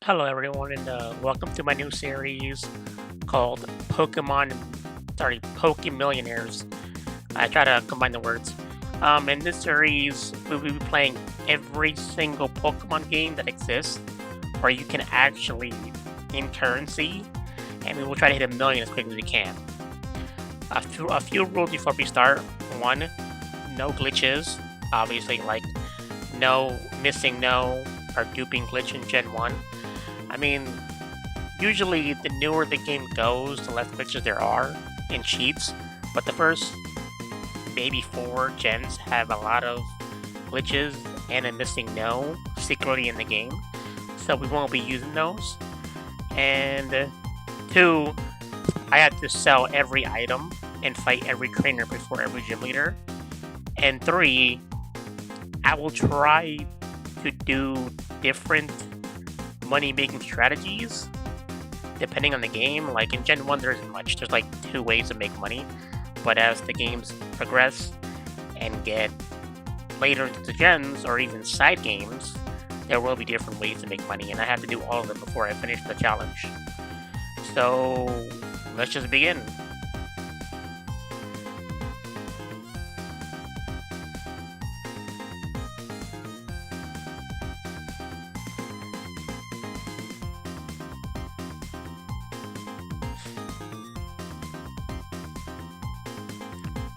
Hello, everyone, and welcome to my new series called Millionaires. I try to combine the words. In this series, we will be playing every single Pokemon game that exists, where you can actually in currency, and we will try to hit a million as quickly as we can. A few rules before we start. One, no glitches. Obviously, like no missing no or duping glitch in Gen 1. I mean, usually the newer the game goes, the less glitches there are in cheats. But the first maybe 4 gens have a lot of glitches and a missing no secretly in the game. So we won't be using those. And two, I have to sell every item and fight every trainer before every gym leader. And three, I will try to do different money making strategies depending on the game. Like in Gen 1, there isn't much. There's like 2 ways to make money. But as the games progress and get later into the gens or even side games, there will be different ways to make money. And I have to do all of them before I finish the challenge. So let's just begin.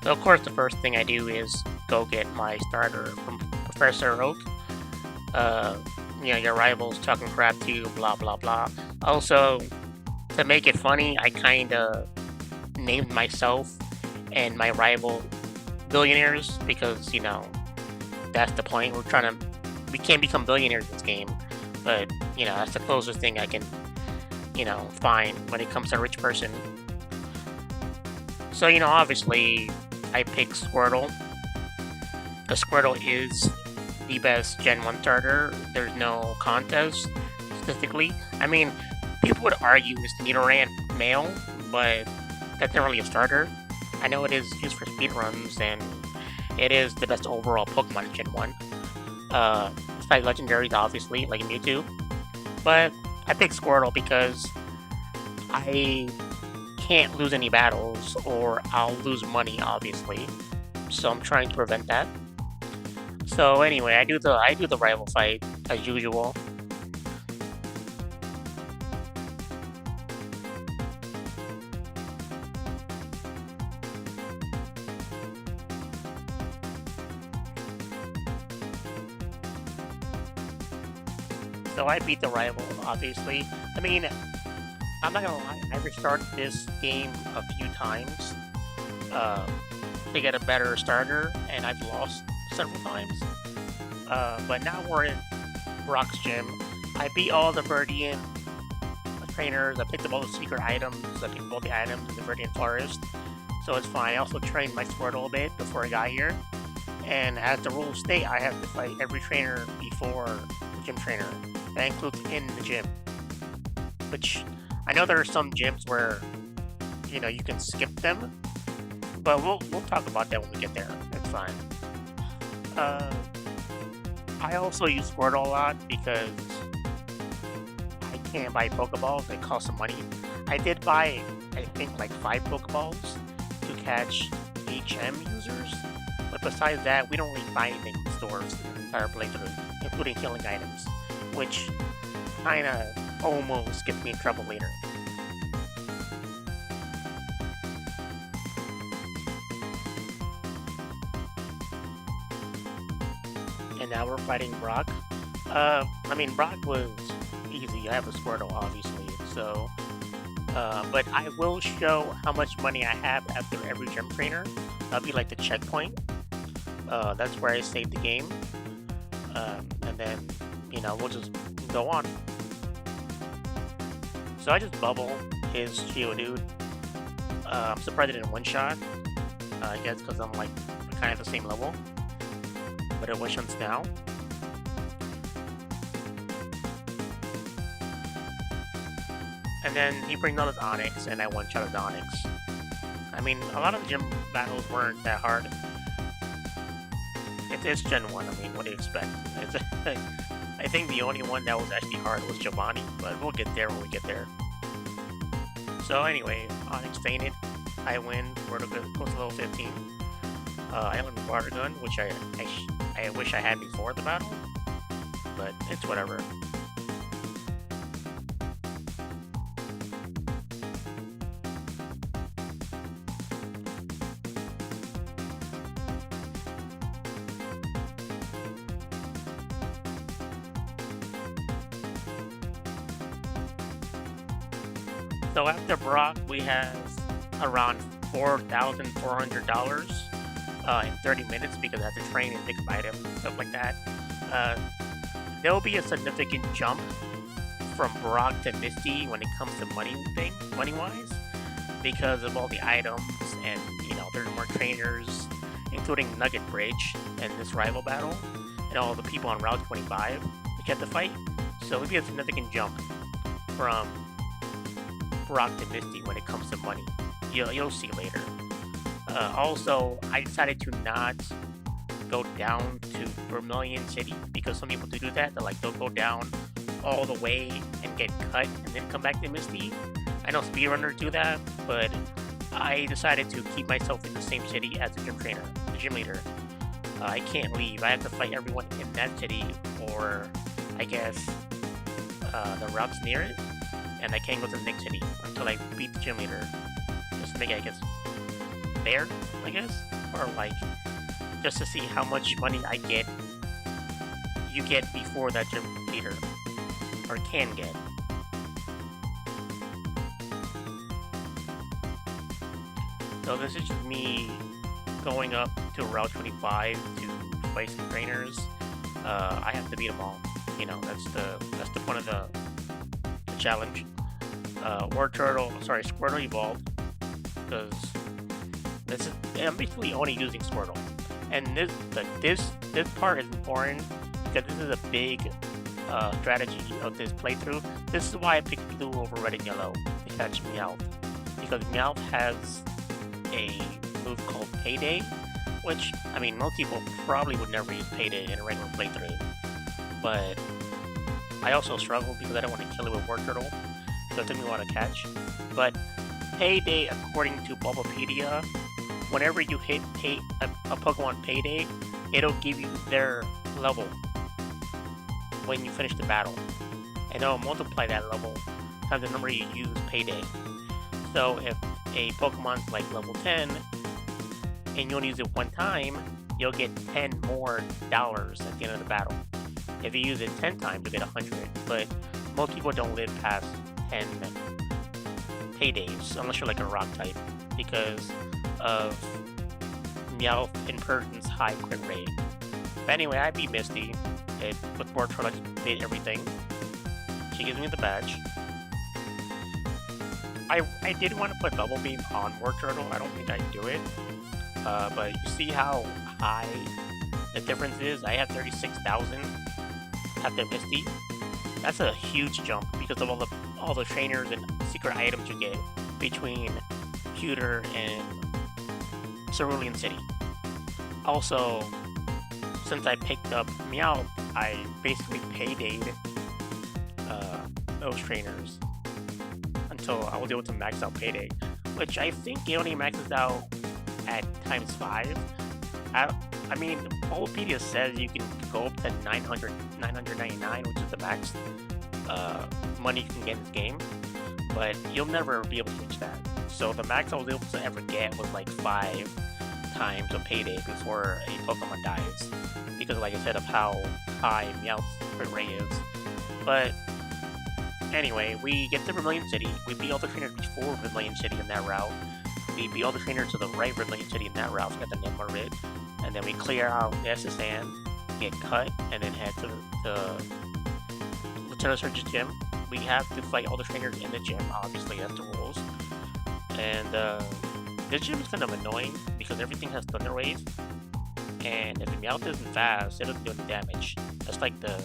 So of course, the first thing I do is go get my starter from Professor Oak. Uh, your rivals talking crap to you, blah blah blah. Also, to make it funny, I kinda named myself and my rival billionaires because that's the point. We can't become billionaires in this game, but that's the closest thing I can find when it comes to a rich person. So obviously, I pick Squirtle. The Squirtle is the best Gen 1 starter. There's no contest, statistically. I mean, people would argue it's Nidoran male, but that's not really a starter. I know it is used for speedruns, and it is the best overall Pokemon in Gen 1. Besides legendaries, obviously, like Mewtwo. But I picked Squirtle because I can't lose any battles, or I'll lose money, obviously. So I'm trying to prevent that. So anyway, I do the rival fight as usual. So I beat the rival, obviously. I mean, I'm not gonna lie, I restarted this game a few times uh, to get a better starter, and I've lost several times. But now we're in Brock's gym. I beat all the Viridian trainers. I picked up all the secret items. I picked up all the items in the Viridian Forest, so it's fine. I also trained my Squirtle a bit before I got here. And as the rules state, I have to fight every trainer before the gym trainer. That includes in the gym, which I know there are some gyms where you can skip them, but we'll talk about that when we get there. It's fine. Uh, I also use Squirtle a lot because I can't buy Pokeballs. They cost some money. I did buy, I think, like 5 Pokeballs to catch HM users, but besides that, we don't really buy anything in stores in the entire playthrough, including healing items, which kinda almost gets me in trouble later. And now we're fighting Brock. I mean, Brock was easy. I have a Squirtle, obviously. So, but I will show how much money I have after every gym trainer. That'll be like the checkpoint. That's where I save the game. And then, we'll just go on. So I just bubble his Geodude. I'm surprised it didn't one-shot. I guess because I'm like kind of the same level. But it one-shots now. And then he brings out his Onix, and I one-shot his Onix. I mean, a lot of the gym battles weren't that hard. It's Gen 1, I mean, what do you expect? It's I think the only one that was actually hard was Giovanni, but we'll get there when we get there. So anyway, Onyx fainted. I win. We're to go to level 15. I own water gun, which I wish I had before the battle, but it's whatever. So after Brock, we have around $4,400 in 30 minutes because I have to train and pick up items and stuff like that. There'll be a significant jump from Brock to Misty when it comes to money-wise, because of all the items and, you know, there's more trainers, including Nugget Bridge in this rival battle, and all the people on Route 25 that you have to fight. So it'll be a significant jump from Brock to Misty when it comes to money. You'll see later. Also, I decided to not go down to Vermilion City because some people do that. They'll go down all the way and get cut and then come back to Misty. I know speedrunners do that, but I decided to keep myself in the same city as the gym trainer, the gym leader. I can't leave. I have to fight everyone in that city, or I guess the routes near it, and I can't go to the next city until I beat the gym leader. Just to make it, I guess, fair, I guess, or like just to see how much money you get before that gym leader, or can get. So this is just me going up to Route 25 to fight some trainers. I have to beat them all. You know, that's the point of the challenge. Squirtle evolved because I'm basically only using Squirtle, and this part is important because this is a big strategy of this playthrough. This is why I picked blue over red and yellow to catch Meowth, because Meowth has a move called Payday, which, I mean, most people probably would never use Payday in a regular playthrough, but I also struggle because I don't want to kill it with War Turtle, so it took me a while to catch. But Payday, according to Bulbapedia, whenever you hit a Pokemon Payday, it'll give you their level when you finish the battle, and it'll multiply that level times the number you use Payday. So if a Pokemon's like level 10 and you only use it one time, you'll get 10 more dollars at the end of the battle. If you use it 10 times, you'll get 100, but most people don't live past 10 Paydays unless you're like a rock type, because of Meowth and Persian's high crit rate. But anyway, I beat Misty. With War Turtle, I just did everything. She gives me the badge. I did want to put Double Beam on War Turtle. I don't think I'd do it. But you see how high the difference is? I have 36,000 after Misty. That's a huge jump because of all the trainers and secret items you get between Pewter and Cerulean City. Also, since I picked up Meowth, I basically paydayed those trainers until I was able to max out Payday, which I think it only maxes out at ×5. I mean, Bulbapedia says you can go up to 999, which is the max money you can get in this game, but you'll never be able to reach that. So the max I was able to ever get was like 5 times a Payday before a Pokemon dies, because like I said, of how high Meowth's crit rate is. But anyway, we get to Vermilion City. We beat all the trainers before Vermilion City in that route. We beat all the trainers to the right Vermilion City in that route, so we got the Nimmarid. And then we clear out the SSN, get cut, and then head to the Lieutenant Surge's gym. We have to fight all the trainers in the gym, obviously, that's the rules. And this gym is kind of annoying because everything has Thunder Wave. And if Meowth isn't fast, it doesn't do any damage. That's like the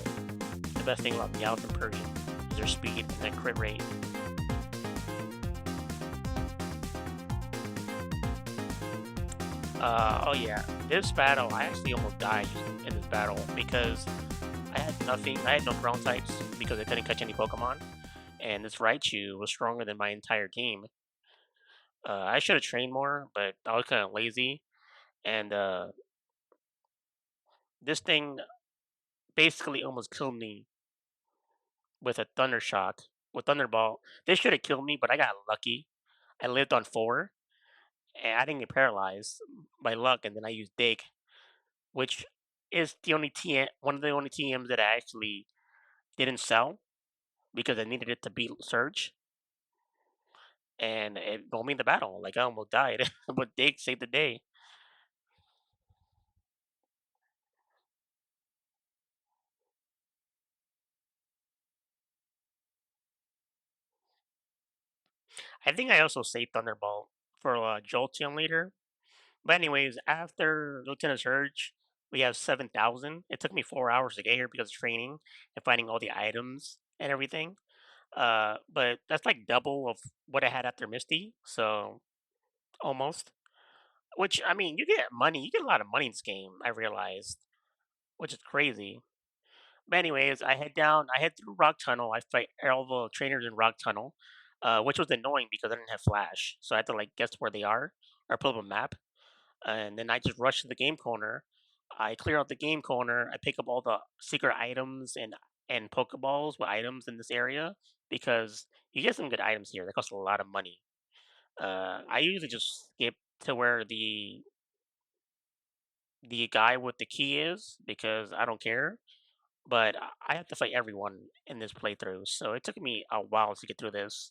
best thing about Meowth and Persian, is their speed and their crit rate. Oh yeah, this battle, I actually almost died in this battle because I had nothing. I had no ground types because I couldn't catch any Pokemon, and this Raichu was stronger than my entire team. I should have trained more, but I was kind of lazy, and this thing basically almost killed me with a Thunder Shock, with Thunderball. This should have killed me, but I got lucky. I lived on 4, and I didn't get paralyzed by luck, and then I used Dig, which is the only TM, one of the only TMs that I actually didn't sell because I needed it to beat Surge, and it won me the battle. Like I almost died, but Dig saved the day. I think I also saved Thunderbolt for Jolteon later. But anyways, after Lieutenant Surge, we have 7,000. It took me 4 hours to get here because of training and finding all the items and everything. But that's like double of what I had after Misty, so almost. Which I mean, you get money. You get a lot of money in this game. I realized, which is crazy. But anyways, I head down. I head through Rock Tunnel. I fight all the trainers in Rock Tunnel, which was annoying because I didn't have Flash, so I had to like guess where they are or pull up a map. And then I just rush to the game corner. I clear out the game corner. I pick up all the secret items and Pokeballs with items in this area because you get some good items here. That cost a lot of money. I usually just skip to where the guy with the key is because I don't care. But I have to fight everyone in this playthrough, so it took me a while to get through this.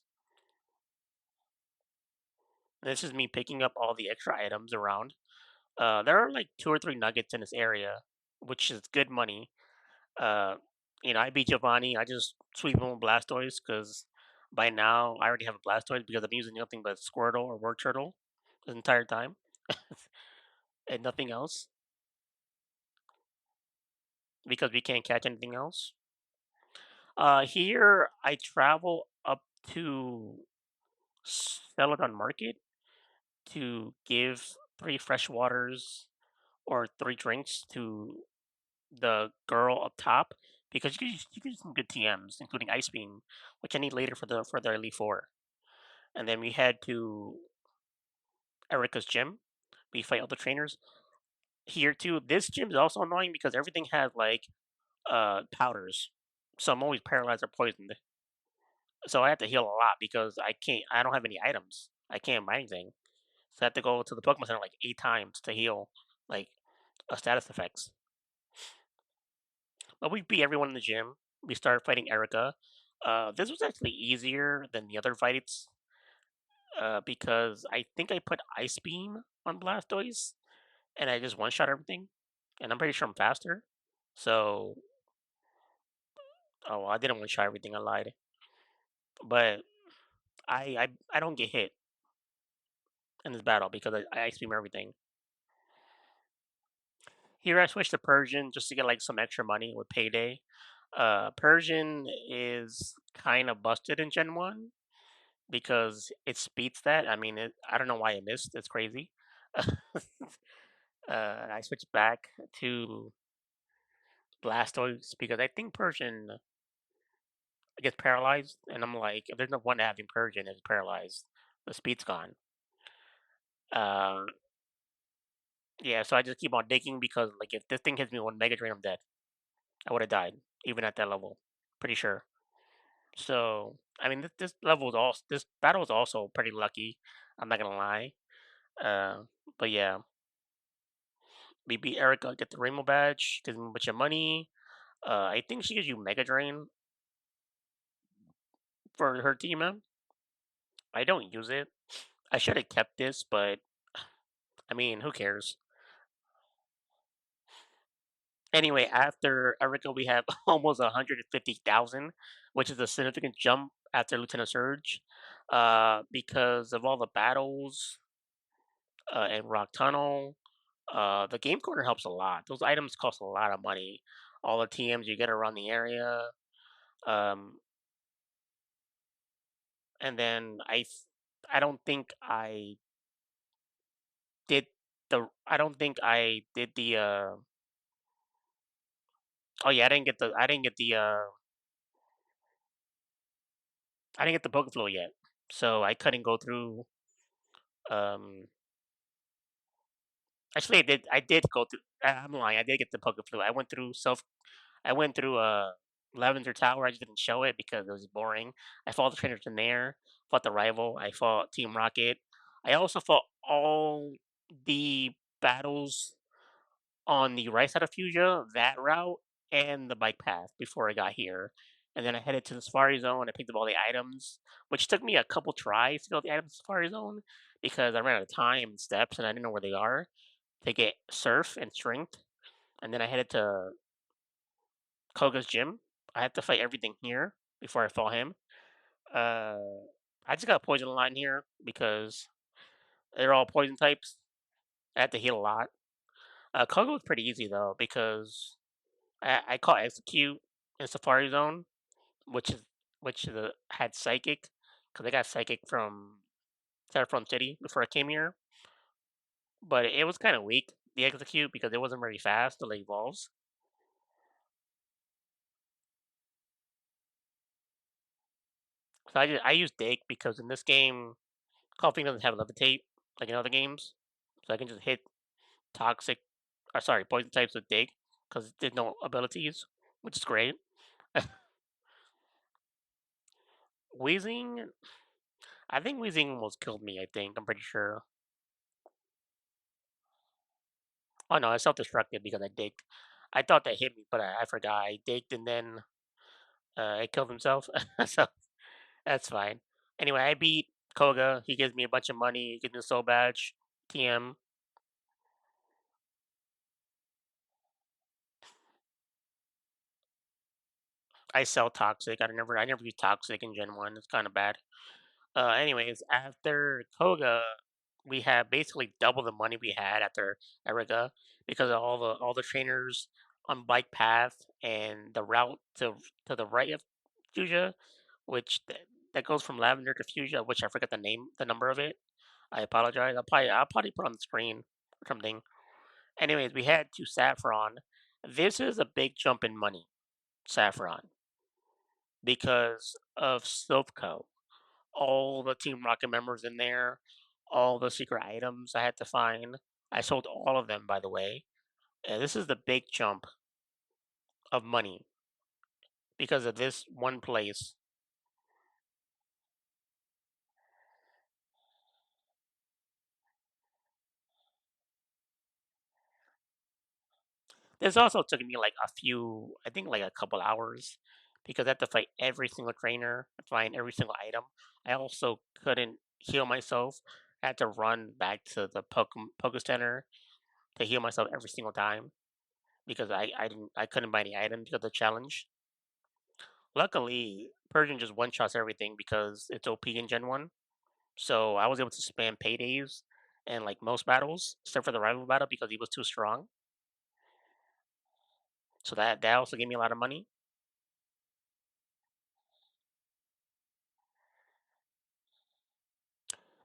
This is me picking up all the extra items around. There are like 2 or 3 nuggets in this area, which is good money. Uh, I beat Giovanni. I just sweep him with Blastoise because by now I already have a Blastoise because I'm using nothing but Squirtle or Word Turtle this entire time and nothing else because we can't catch anything else. Here I travel up to Celadon Market to give 3 fresh waters or 3 drinks to the girl up top because you can use some good TMs, including Ice Beam, which I need later for the Elite Four. And then we head to Erica's gym. We fight all the trainers here too. This gym is also annoying because everything has like powders, so I'm always paralyzed or poisoned. So I have to heal a lot because I don't have any items. I can't buy anything. So I have to go to the Pokemon Center like 8 times to heal like status effects. But we beat everyone in the gym. We started fighting Erica. This was actually easier than the other fights because I think I put Ice Beam on Blastoise and I just one shot everything. And I'm pretty sure I'm faster. So, oh, well, I didn't one shot everything. I lied. But I don't get hit in this battle because I Ice Beam everything. Here I switched to Persian just to get like some extra money with payday. Persian is kind of busted in Gen 1 because it speeds that. I mean, I don't know why it missed. It's crazy. I switched back to Blastoise because I think Persian gets paralyzed, and I'm like, if there's no one having Persian is paralyzed, the speed's gone. Uh, yeah, so I just keep on digging because like if this thing hits me with Mega Drain, I'm dead. I would have died even at that level. Pretty sure. So I mean, this battle was also pretty lucky. I'm not gonna lie. Uh, but yeah, we beat Erica, get the Rainbow Badge, gives me a bunch of money. I think she gives you Mega Drain for her team. I don't use it. I should have kept this, but I mean, who cares? Anyway, after Erica, we have almost 150,000, which is a significant jump after Lieutenant Surge, because of all the battles in Rock Tunnel. The game corner helps a lot. Those items cost a lot of money. All the TMs you get around the area. Um, and then I don't think did I don't think I did Oh yeah, I didn't get the Pokeflow yet, so I couldn't go through. Um, Actually, I did go through. I'm lying. I did get the Pokeflow. I went through Lavender Tower. I just didn't show it because it was boring. I fought the trainers in there. Fought the rival. I fought Team Rocket. I also fought all the battles on the right side of Fuchsia, that route, and the bike path before I got here. And then I headed to the Safari Zone. I picked up all the items, which took me a couple tries to get all the items in the Safari Zone because I ran out of time and steps and I didn't know where they are to get Surf and Strength. And then I headed to Koga's gym. I had to fight everything here before I fought him. Uh, I just got a poison line here because they're all poison types. I had to heal a lot. Koga was pretty easy though because I caught Execute in Safari Zone, which is had Psychic because I got Psychic from Saffron City before I came here, but it was kind of weak the Execute because it wasn't very fast till it evolves. So I use Dig because in this game, Call of Duty doesn't have Levitate like in other games, so I can just hit toxic, or sorry, poison types with Dig because there's no abilities, which is great. Wheezing, I think Wheezing almost killed me. I think I'm pretty sure. Oh no, I self-destructed because I digged. I thought that hit me, but I forgot. I digged and then it killed himself. So that's fine. Anyway, I beat Koga. He gives me a bunch of money. He gives me a soul badge. TM. I sell toxic. I never use toxic in Gen 1. It's kind of bad. Anyways, after Koga, we have basically double the money we had after Erica because of all the trainers on bike path and the route to the right of Fuchsia, which that goes from Lavender to Fuchsia, which I forget the number of it. I apologize. I'll probably put on the screen or something. Anyways, we head to Saffron. This is a big jump in money, Saffron, because of Silpco. All the Team Rocket members in there, all the secret items I had to find. I sold all of them, by the way. And this is the big jump of money because of this one place. This also took me like a few, I think like a couple hours because I had to fight every single trainer, find every single item. I also couldn't heal myself. I had to run back to the Poke Center to heal myself every single time because I couldn't buy any items because of the challenge. Luckily, Persian just one shots everything because it's OP in Gen 1. So I was able to spam paydays and like most battles, except for the rival battle because he was too strong. So that also gave me a lot of money.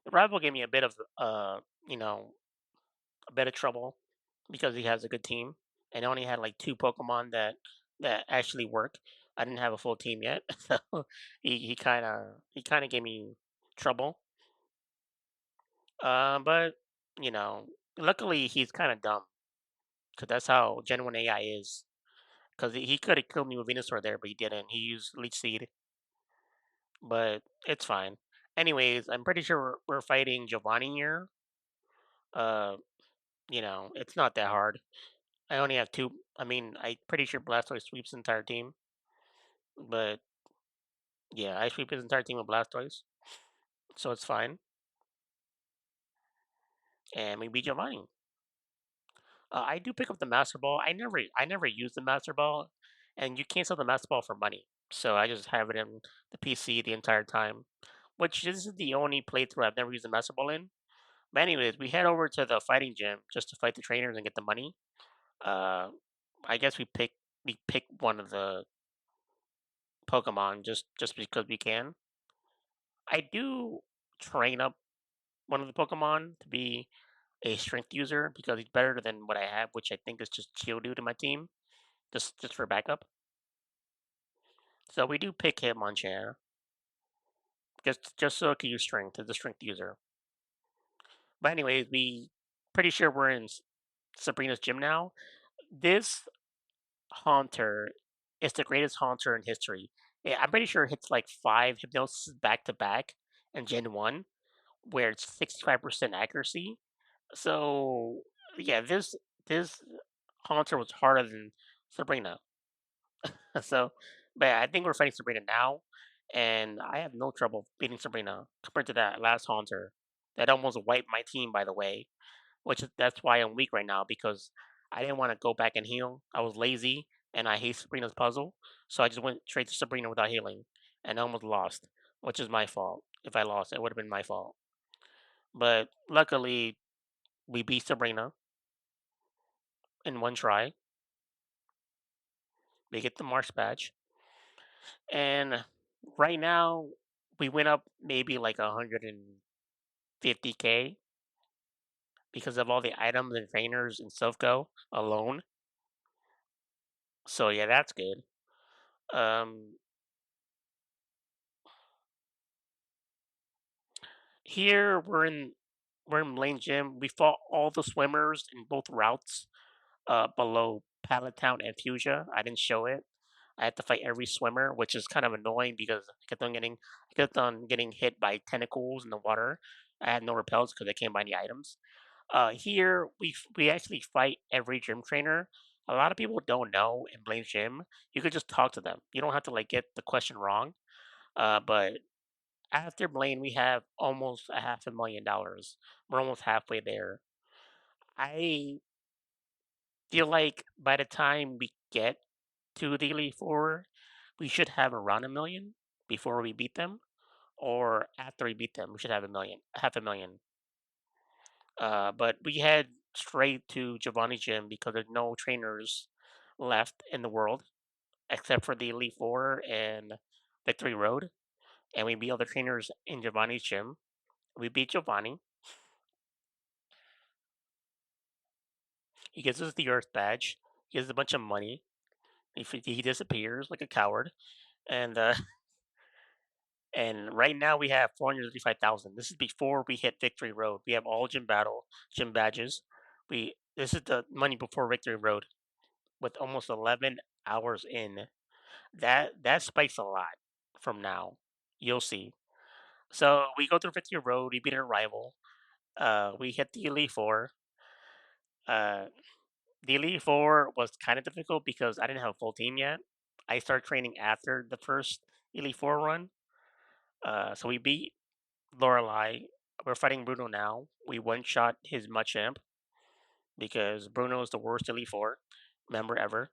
The rival gave me a bit of you know, a bit of trouble because he has a good team and I only had like two Pokemon that actually work. I didn't have a full team yet, so he kind of gave me trouble. But you know, luckily he's kind of dumb because that's how Gen 1 AI is. Because he could have killed me with Venusaur there, but he didn't. He used Leech Seed, but it's fine. Anyways, I'm pretty sure we're fighting Giovanni here. Uh, it's not that hard. I only have two. I mean, I'm pretty sure Blastoise sweeps the entire team, but yeah, I sweep his entire team with Blastoise, so it's fine. And we beat Giovanni. I do pick up the Master Ball. I never use the Master Ball, and you can't sell the Master Ball for money. So I just have it in the PC the entire time, which this is the only playthrough I've never used the Master Ball in. But anyways, we head over to the fighting gym just to fight the trainers and get the money. Uh, I guess we pick one of the Pokemon just because we can. I do train up one of the Pokemon to be a strength user because he's better than what I have, which I think is just Geodude in my team. just for backup. So we do pick Hitmonchan just so it can use strength as the strength user. But anyways, we pretty sure we're in Sabrina's gym now. This Haunter is the greatest Haunter in history. Yeah, I'm pretty sure it hits like 5 hypnosis back to back in Gen 1, where it's 65% accuracy. So yeah, this Haunter was harder than Sabrina. So, but yeah, I think we're fighting Sabrina now, and I have no trouble beating Sabrina compared to that last Haunter that almost wiped my team, by the way. Which is that's why I'm weak right now because I didn't want to go back and heal. I was lazy and I hate Sabrina's puzzle, so I just went straight to Sabrina without healing and I almost lost, which is my fault. If I lost, it would have been my fault. But luckily, we beat Sabrina in one try. We get the Marsh badge, and right now we went up maybe like 150k because of all the items and trainers and self go alone. So yeah, that's good. Um, Here we're in Lane Gym. We fought all the swimmers in both routes below Pallet Town and Fuchsia. I didn't show it. I had to fight every swimmer, which is kind of annoying because I kept on getting hit by tentacles in the water. I had no repels because I can't buy any items. Here we actually fight every gym trainer. A lot of people don't know in Blaine Gym. You could just talk to them. You don't have to like get the question wrong. But after Blaine, we have almost a $500,000. We're almost halfway there. I feel like by the time we get to the Elite Four, we should have around 1 million before we beat them, or after we beat them, we should have 1 million, half a million. But we head straight to Giovanni Gym because there's no trainers left in the world except for the Elite Four and Victory Road, and we beat all the trainers in Giovanni's gym. We beat Giovanni. He gives us the Earth badge. He has a bunch of money. He disappears like a coward, and and right now we have 435,000. This is before we hit Victory Road. We have all gym badges. We This is the money before Victory Road with almost 11 hours in. That spikes a lot from now. You'll see. So we go through Victory Road. We beat our rival. We hit the Elite Four. Uh, The Elite Four was kind of difficult because I didn't have a full team yet. I started training after the first Elite Four run. So we beat Lorelei. We're fighting Bruno now. We one shot his Machamp because Bruno is the worst Elite Four member ever.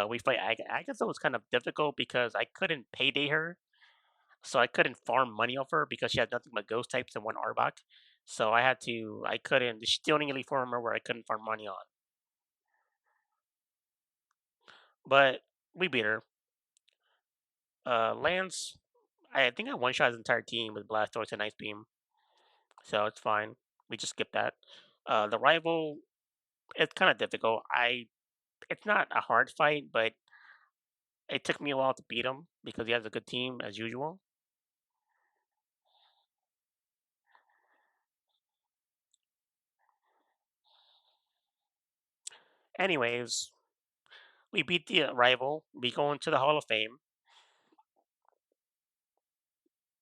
We fight Agatha was kind of difficult because I couldn't payday her. So I couldn't farm money off her because she had nothing but ghost types and one Arbok. So I couldn't, she's the only Elite Four member where I couldn't farm money on. But we beat her. Lance, I think I one shot his entire team with Blastoise and Ice Beam, so it's fine. We just skip that. The rival, it's kind of difficult. It's not a hard fight, but it took me a while to beat him because he has a good team as usual. Anyways, we beat the rival. We go into the Hall of Fame.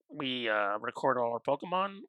We record all our Pokemon.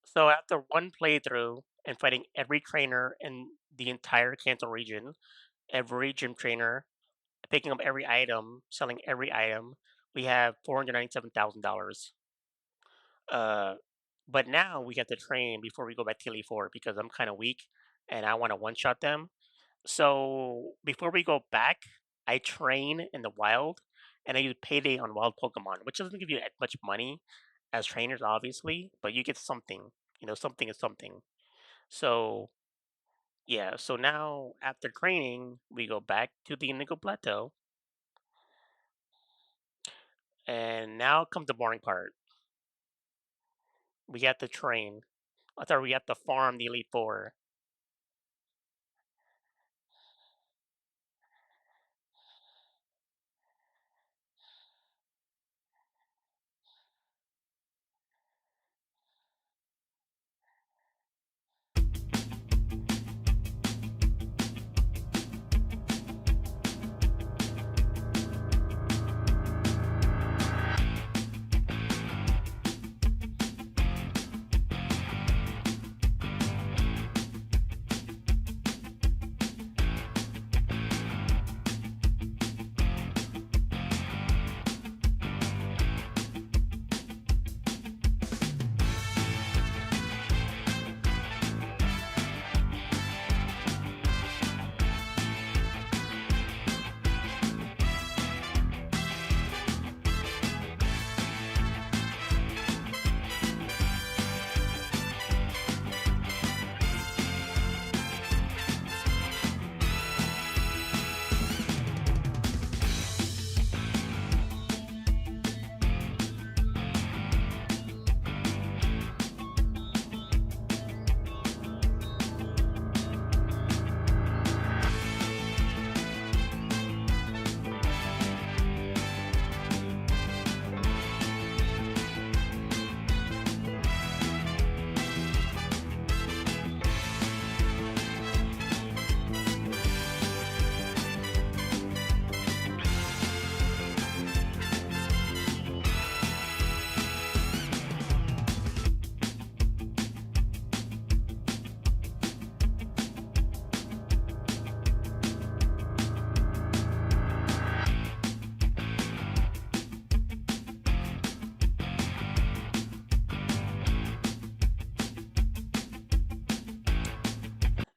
So after one playthrough and fighting every trainer in the entire Kanto region, every gym trainer, picking up every item, selling every item. We have $497,000. Uh, but now we have to train before we go back to Elite Four because I'm kind of weak and I want to one shot them. So before we go back, I train in the wild and I use payday on wild Pokemon, which doesn't give you as much money as trainers, obviously, but you get something. Something is something. So yeah, so now after training, we go back to the Indigo Plateau, and now comes the boring part. We have to train. I thought we have to farm the Elite Four.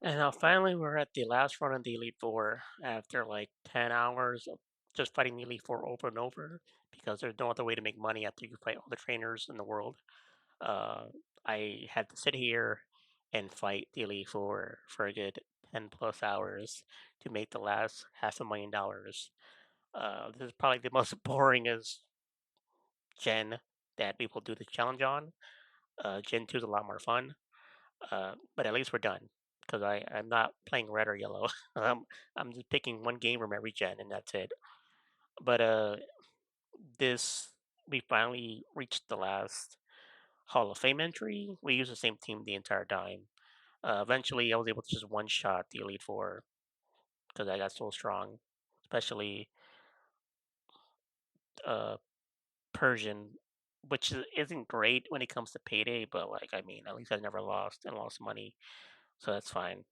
And now finally we're at the last run of the Elite Four after like 10 hours of just fighting the Elite Four over and over because there's no other way to make money after you fight all the trainers in the world. Uh, I had to sit here and fight the Elite Four for a good 10 plus hours to make the last $500,000. This is probably the most boringest gen that people do the challenge on. Gen 2 is a lot more fun, but at least we're done because I'm not playing red or yellow. I'm just picking one game from every gen and that's it. But this we finally reached the last Hall of Fame entry. We used the same team the entire time. Eventually, I was able to just one shot the Elite Four because I got so strong, especially uh, Persian, which isn't great when it comes to payday, but like I mean, at least I never lost and lost money, so that's fine.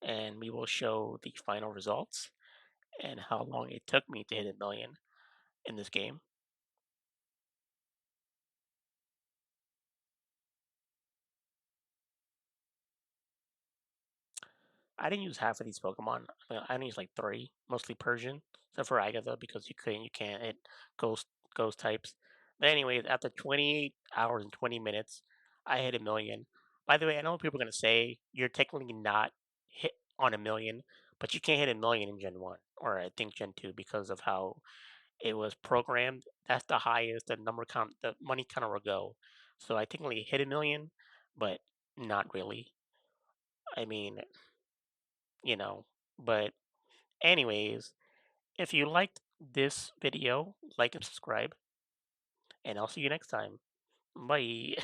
And we will show the final results and how long it took me to hit a million in this game. I didn't use half of these Pokemon. I only used like three, mostly Persian, except for Agatha because you can't hit ghost types. But anyways, after 28 hours and 20 minutes, I hit a million. By the way, I know people are gonna say you're technically not hit on a million, but you can't hit a million in Gen 1 or I think Gen 2 because of how it was programmed. That's the highest the money counter will go. So I technically hit a million, but not really. I mean, you know, but anyways, if you liked this video, like and subscribe, and I'll see you next time. Bye.